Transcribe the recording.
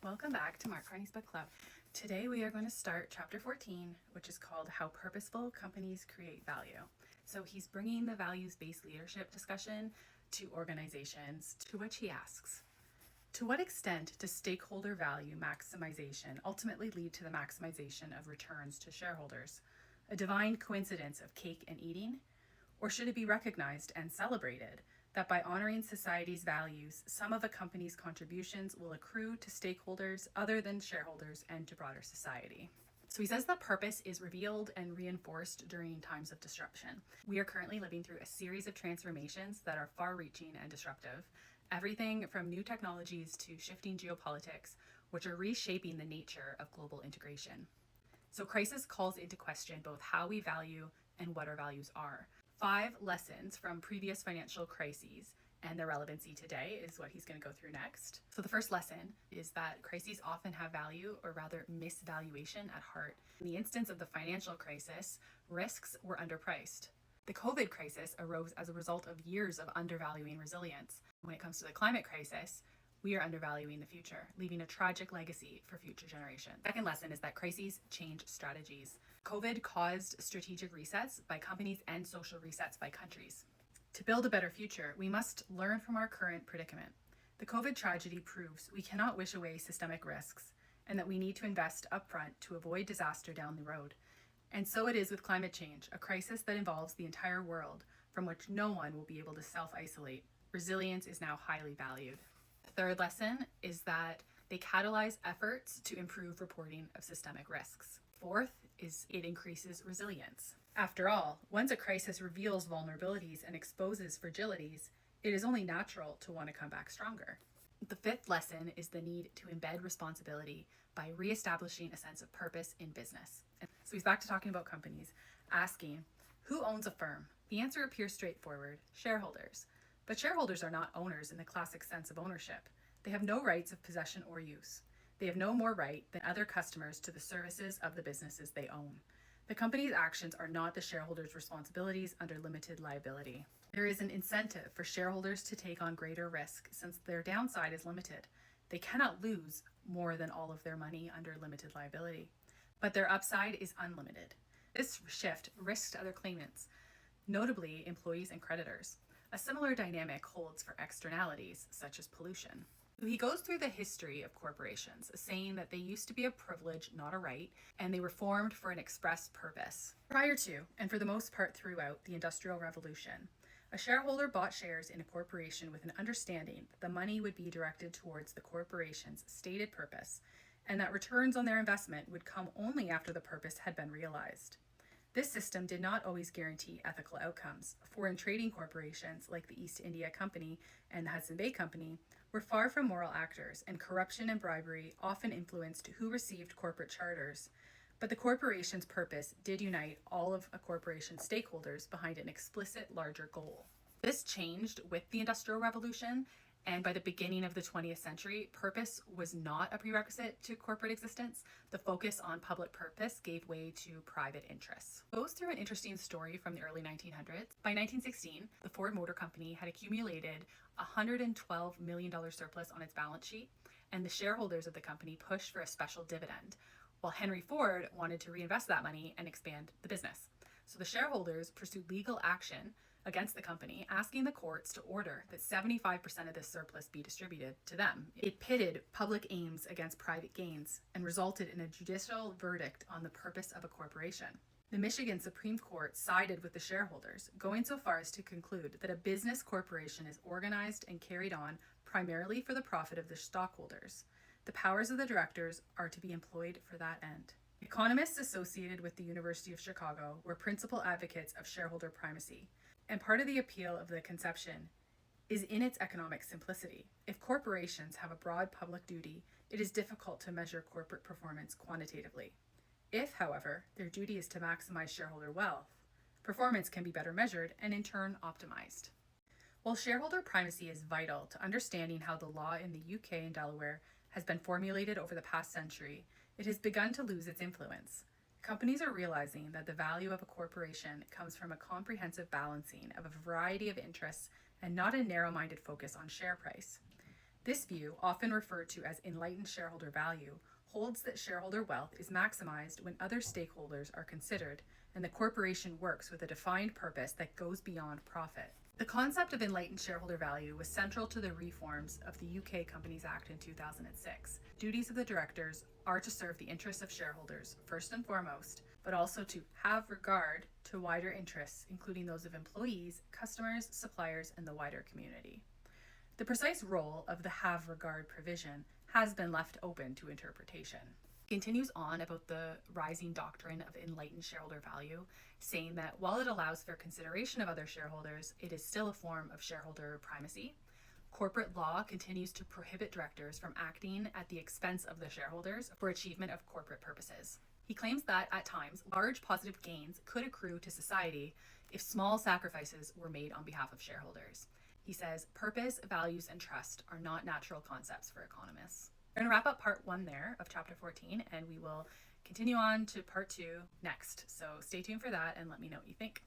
Welcome back to Mark Carney's Book Club. Today we are going to start chapter 14, which is called How Purposeful Companies Create Value. So he's bringing the values-based leadership discussion to organizations, to which he asks, to what extent does stakeholder value maximization ultimately lead to the maximization of returns to shareholders? A divine coincidence of cake and eating? Or should it be recognized and celebrated that by honoring society's values, some of a company's contributions will accrue to stakeholders other than shareholders and to broader society? So he says that purpose is revealed and reinforced during times of disruption. We are currently living through a series of transformations that are far-reaching and disruptive. Everything from new technologies to shifting geopolitics, which are reshaping the nature of global integration. So crisis calls into question both how we value and what our values are. 5 lessons from previous financial crises and their relevancy today is what he's going to go through next. So the first lesson is that crises often have value, or rather misvaluation, at heart. In the instance of the financial crisis, risks were underpriced. The COVID crisis arose as a result of years of undervaluing resilience. When it comes to the climate crisis, we are undervaluing the future, leaving a tragic legacy for future generations. Second lesson is that crises change strategies. COVID caused strategic resets by companies and social resets by countries. To build a better future, we must learn from our current predicament. The COVID tragedy proves we cannot wish away systemic risks, and that we need to invest upfront to avoid disaster down the road. And so it is with climate change, a crisis that involves the entire world, from which no one will be able to self-isolate. Resilience is now highly valued. The third lesson is that they catalyze efforts to improve reporting of systemic risks. Fourth is it increases resilience. After all, once a crisis reveals vulnerabilities and exposes fragilities, it is only natural to want to come back stronger. The fifth lesson is the need to embed responsibility by reestablishing a sense of purpose in business. So he's back to talking about companies, asking, who owns a firm? The answer appears straightforward: shareholders. But shareholders are not owners in the classic sense of ownership. They have no rights of possession or use. They have no more right than other customers to the services of the businesses they own. The company's actions are not the shareholders' responsibilities under limited liability. There is an incentive for shareholders to take on greater risk since their downside is limited. They cannot lose more than all of their money under limited liability, but their upside is unlimited. This shift risks other claimants, notably employees and creditors. A similar dynamic holds for externalities, such as pollution. He goes through the history of corporations, saying that they used to be a privilege, not a right, and they were formed for an express purpose. Prior to, and for the most part throughout, the Industrial Revolution, a shareholder bought shares in a corporation with an understanding that the money would be directed towards the corporation's stated purpose, and that returns on their investment would come only after the purpose had been realized. This system did not always guarantee ethical outcomes. Foreign trading corporations like the East India Company and the Hudson Bay Company were far from moral actors, and corruption and bribery often influenced who received corporate charters. But the corporation's purpose did unite all of a corporation's stakeholders behind an explicit larger goal. This changed with the Industrial Revolution, and by the beginning of the 20th century, purpose was not a prerequisite to corporate existence. The focus on public purpose gave way to private interests. It goes through an interesting story from the early 1900s. By 1916, the Ford Motor Company had accumulated a $112 million surplus on its balance sheet, and the shareholders of the company pushed for a special dividend, while Henry Ford wanted to reinvest that money and expand the business. So the shareholders pursued legal action against the company, asking the courts to order that 75% of this surplus be distributed to them. It pitted public aims against private gains and resulted in a judicial verdict on the purpose of a corporation. The Michigan Supreme Court sided with the shareholders, going so far as to conclude that a business corporation is organized and carried on primarily for the profit of the stockholders. The powers of the directors are to be employed for that end. Economists associated with the University of Chicago were principal advocates of shareholder primacy. And part of the appeal of the conception is in its economic simplicity. If corporations have a broad public duty, it is difficult to measure corporate performance quantitatively. If, however, their duty is to maximize shareholder wealth, performance can be better measured and in turn optimized. While shareholder primacy is vital to understanding how the law in the UK and Delaware has been formulated over the past century, it has begun to lose its influence. Companies are realizing that the value of a corporation comes from a comprehensive balancing of a variety of interests and not a narrow-minded focus on share price. This view, often referred to as enlightened shareholder value, holds that shareholder wealth is maximized when other stakeholders are considered and the corporation works with a defined purpose that goes beyond profit. The concept of enlightened shareholder value was central to the reforms of the UK Companies Act in 2006. Duties of the directors are to serve the interests of shareholders first and foremost, but also to have regard to wider interests, including those of employees, customers, suppliers, and the wider community. The precise role of the have regard provision has been left open to interpretation. He continues on about the rising doctrine of enlightened shareholder value, saying that while it allows for consideration of other shareholders, it is still a form of shareholder primacy. Corporate law continues to prohibit directors from acting at the expense of the shareholders for achievement of corporate purposes. He claims that, at times, large positive gains could accrue to society if small sacrifices were made on behalf of shareholders. He says, purpose, values, and trust are not natural concepts for economists. We're going to wrap up part 1 there of chapter 14, and we will continue on to part 2 next. So stay tuned for that and let me know what you think.